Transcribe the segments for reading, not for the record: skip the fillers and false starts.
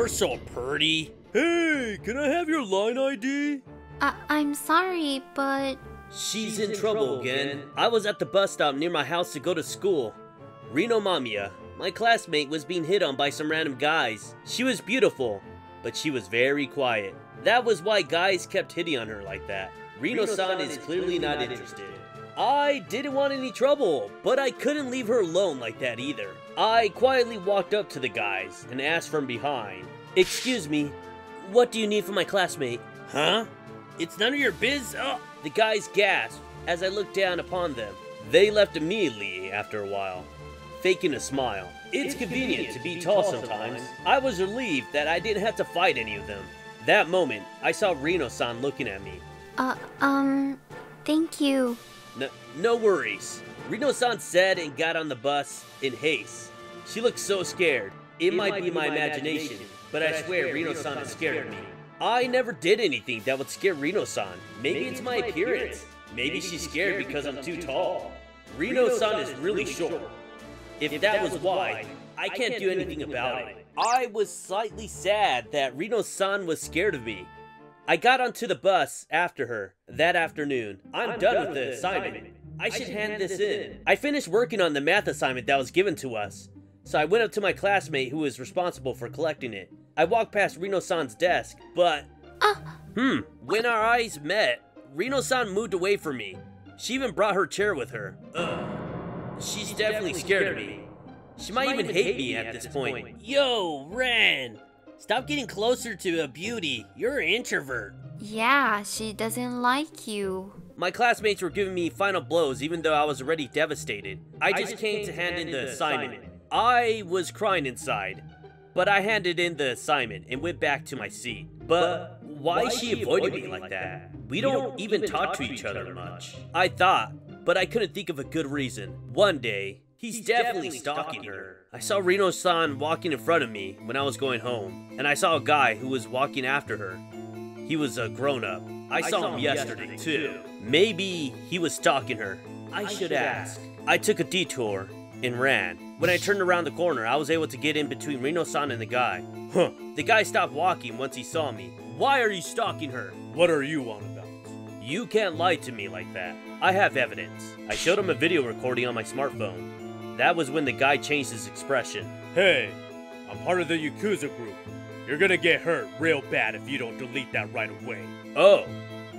You're so pretty. Hey, can I have your line ID? I'm sorry, but... She's in trouble again. I was at the bus stop near my house to go to school. Rino Mamiya, my classmate, was being hit on by some random guys. She was beautiful, but she was very quiet. That was why guys kept hitting on her like that. Rino-san is clearly not interested. I didn't want any trouble, but I couldn't leave her alone like that either. I quietly walked up to the guys and asked from behind, "Excuse me, what do you need from my classmate?" Huh? It's none of your biz? Oh. The guys gasped as I looked down upon them. They left immediately after a while, faking a smile. It's convenient to be tall sometimes. I was relieved that I didn't have to fight any of them. That moment, I saw Rino-san looking at me. Thank you. No worries. Rino-san said and got on the bus in haste. She looked so scared. It might be my imagination, but I swear Rino-san is scared of me. I never did anything that would scare Rino-san. Maybe it's my appearance. Maybe she's scared because I'm too tall. Rino-san is really short. If that was why, I can't do anything about it. I was slightly sad that Rino-san was scared of me. I got onto the bus after her that afternoon. I'm done with the assignment. I should hand this in. I finished working on the math assignment that was given to us, so I went up to my classmate who was responsible for collecting it. I walked past Rino-san's desk, but... When our eyes met, Rino-san moved away from me. She even brought her chair with her. She's definitely scared of me. She might even hate me at this point. Yo, Ren! Stop getting closer to a beauty. You're an introvert. Yeah, she doesn't like you. My classmates were giving me final blows even though I was already devastated. I just came to hand in the assignment. I was crying inside, but I handed in the assignment and went back to my seat. But why is she avoiding me like that? We don't even talk to each other much. I thought, but I couldn't think of a good reason. One day, he's definitely stalking her. I saw Rino-san walking in front of me when I was going home, and I saw a guy who was walking after her. He was a grown-up. I saw him yesterday too. Maybe he was stalking her. I should ask. I took a detour and ran. When I turned around the corner, I was able to get in between Rino-san and the guy. The guy stopped walking once he saw me. Why are you stalking her? What are you on about? You can't lie to me like that. I have evidence. I showed him a video recording on my smartphone. That was when the guy changed his expression. Hey, I'm part of the Yakuza group. You're gonna get hurt real bad if you don't delete that right away. Oh,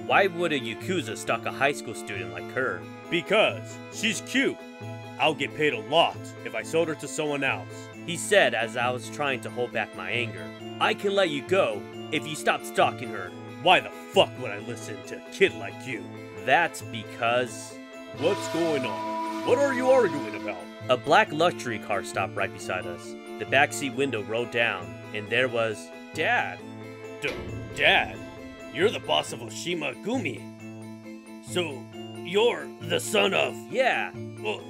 why would a Yakuza stalk a high school student like her? Because she's cute. I'll get paid a lot if I sold her to someone else. He said as I was trying to hold back my anger. I can let you go if you stop stalking her. Why the fuck would I listen to a kid like you? That's because... What's going on? What are you arguing about? A black luxury car stopped right beside us. The backseat window rolled down, and there was... Dad. Dad? You're the boss of Oshima Gumi. So, you're the son of... Yeah. Well,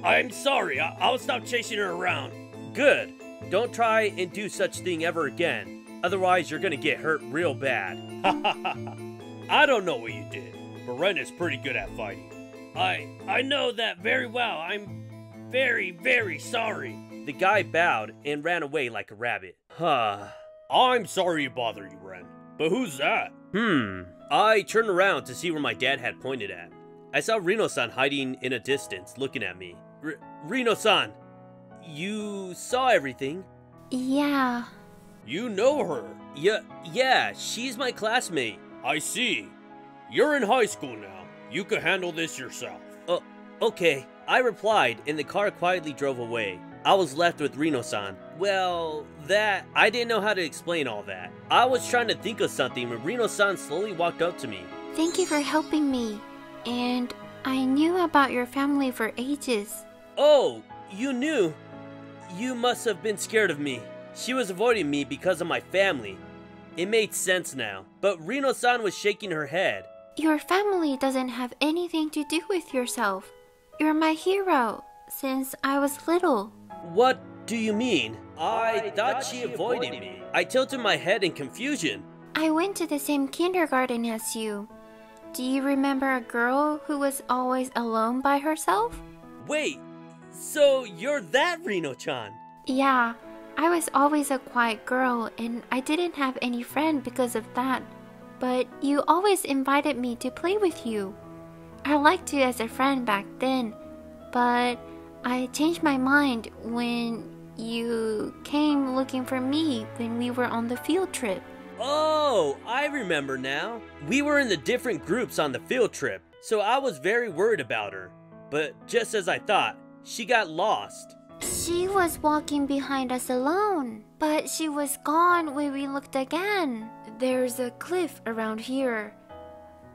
I'm sorry. I'll stop chasing her around. Good. Don't try and do such thing ever again. Otherwise, you're gonna get hurt real bad. I don't know what you did, but Ren is pretty good at fighting. I know that very well. I'm very, very sorry. The guy bowed and ran away like a rabbit. I'm sorry to bother you, Ren. But who's that? I turned around to see where my dad had pointed at. I saw Rino-san hiding in a distance, looking at me. Rino-san, you saw everything? Yeah. You know her? Yeah, she's my classmate. I see. You're in high school now. You can handle this yourself. Okay. I replied, and the car quietly drove away. I was left with Rino-san. Well, I didn't know how to explain all that. I was trying to think of something when Rino-san slowly walked up to me. Thank you for helping me. And I knew about your family for ages. Oh, you knew? You must have been scared of me. She was avoiding me because of my family. It made sense now. But Rino-san was shaking her head. Your family doesn't have anything to do with yourself. You're my hero since I was little. What do you mean? I thought she avoided me. I tilted my head in confusion. I went to the same kindergarten as you. Do you remember a girl who was always alone by herself? Wait, so you're that Rino-chan? Yeah, I was always a quiet girl and I didn't have any friend because of that. But you always invited me to play with you. I liked you as a friend back then, but I changed my mind when you came looking for me when we were on the field trip. Oh, I remember now. We were in the different groups on the field trip, so I was very worried about her. But just as I thought, she got lost. She was walking behind us alone, but she was gone when we looked again. There's a cliff around here.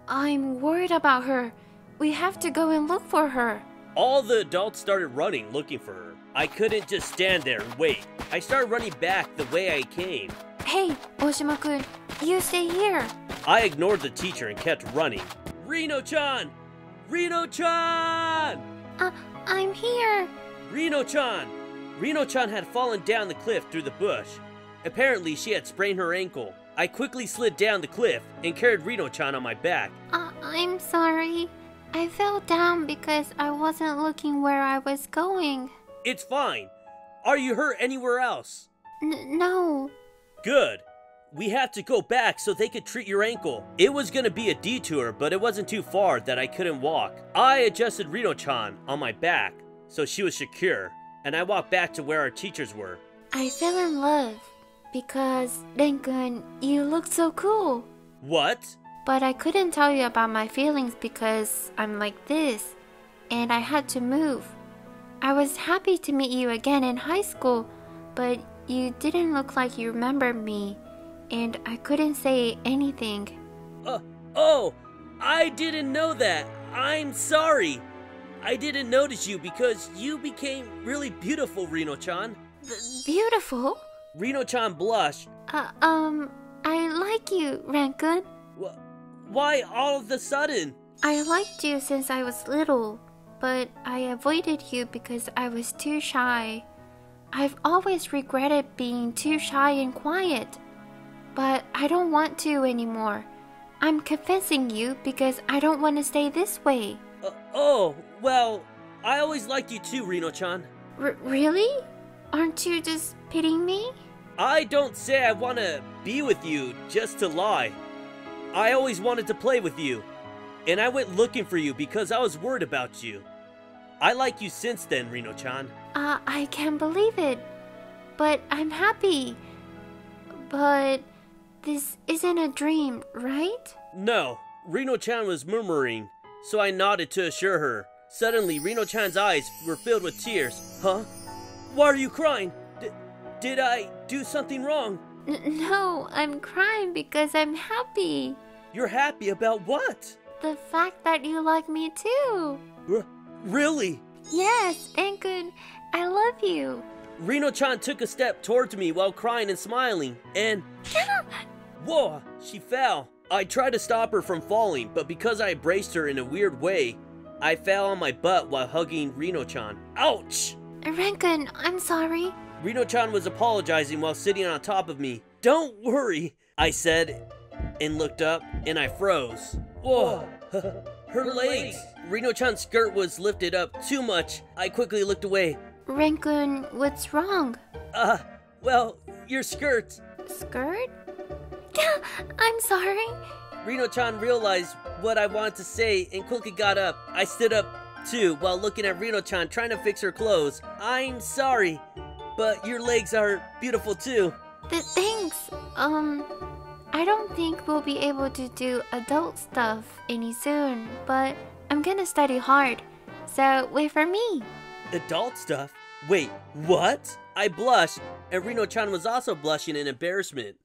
I'm worried about her. We have to go and look for her. All the adults started running looking for her. I couldn't just stand there and wait. I started running back the way I came. Hey, Oshima-kun, you stay here. I ignored the teacher and kept running. Rino-chan! Rino-chan! I'm here. Rino-chan! Rino-chan had fallen down the cliff through the bush. Apparently, she had sprained her ankle. I quickly slid down the cliff and carried Rino-chan on my back. I'm sorry. I fell down because I wasn't looking where I was going. It's fine. Are you hurt anywhere else? No. Good. We have to go back so they could treat your ankle. It was gonna be a detour, but it wasn't too far that I couldn't walk. I adjusted Rino-chan on my back so she was secure, and I walked back to where our teachers were. I fell in love because, Ren-kun, you look so cool. What? But I couldn't tell you about my feelings because I'm like this, and I had to move. I was happy to meet you again in high school, but you didn't look like you remembered me, and I couldn't say anything. Oh, I didn't know that. I'm sorry. I didn't notice you because you became really beautiful, Rino-chan. Beautiful? Rino-chan blushed. I like you, Ren-kun. Why all of a sudden? I liked you since I was little, but I avoided you because I was too shy. I've always regretted being too shy and quiet, but I don't want to anymore. I'm confessing you because I don't want to stay this way. Well, I always liked you too, Rino-chan. Really? Aren't you just pitying me? I don't say I want to be with you just to lie. I always wanted to play with you, and I went looking for you because I was worried about you. I like you since then, Rino-chan. I can't believe it, but I'm happy. But this isn't a dream, right? No, Rino-chan was murmuring, so I nodded to assure her. Suddenly, Rino-chan's eyes were filled with tears. Huh? Why are you crying? Did I do something wrong? No, I'm crying because I'm happy. You're happy about what? The fact that you like me too. Really? Yes, Ren-kun, I love you. Rino-chan took a step towards me while crying and smiling, and... Whoa, she fell. I tried to stop her from falling, but because I braced her in a weird way, I fell on my butt while hugging Rino-chan. Ouch! Ren-kun, I'm sorry. Rino-chan was apologizing while sitting on top of me. Don't worry, I said, and looked up, and I froze. Whoa, her legs! Rino-chan's skirt was lifted up too much. I quickly looked away. Ren-kun, what's wrong? Well, your skirt. Skirt? I'm sorry. Rino-chan realized what I wanted to say and quickly got up. I stood up too while looking at Rino-chan trying to fix her clothes. I'm sorry, but your legs are beautiful too. Thanks. I don't think we'll be able to do adult stuff any soon, but I'm gonna study hard. So wait for me. Adult stuff? Wait, what? I blushed, and Rino-chan was also blushing in embarrassment.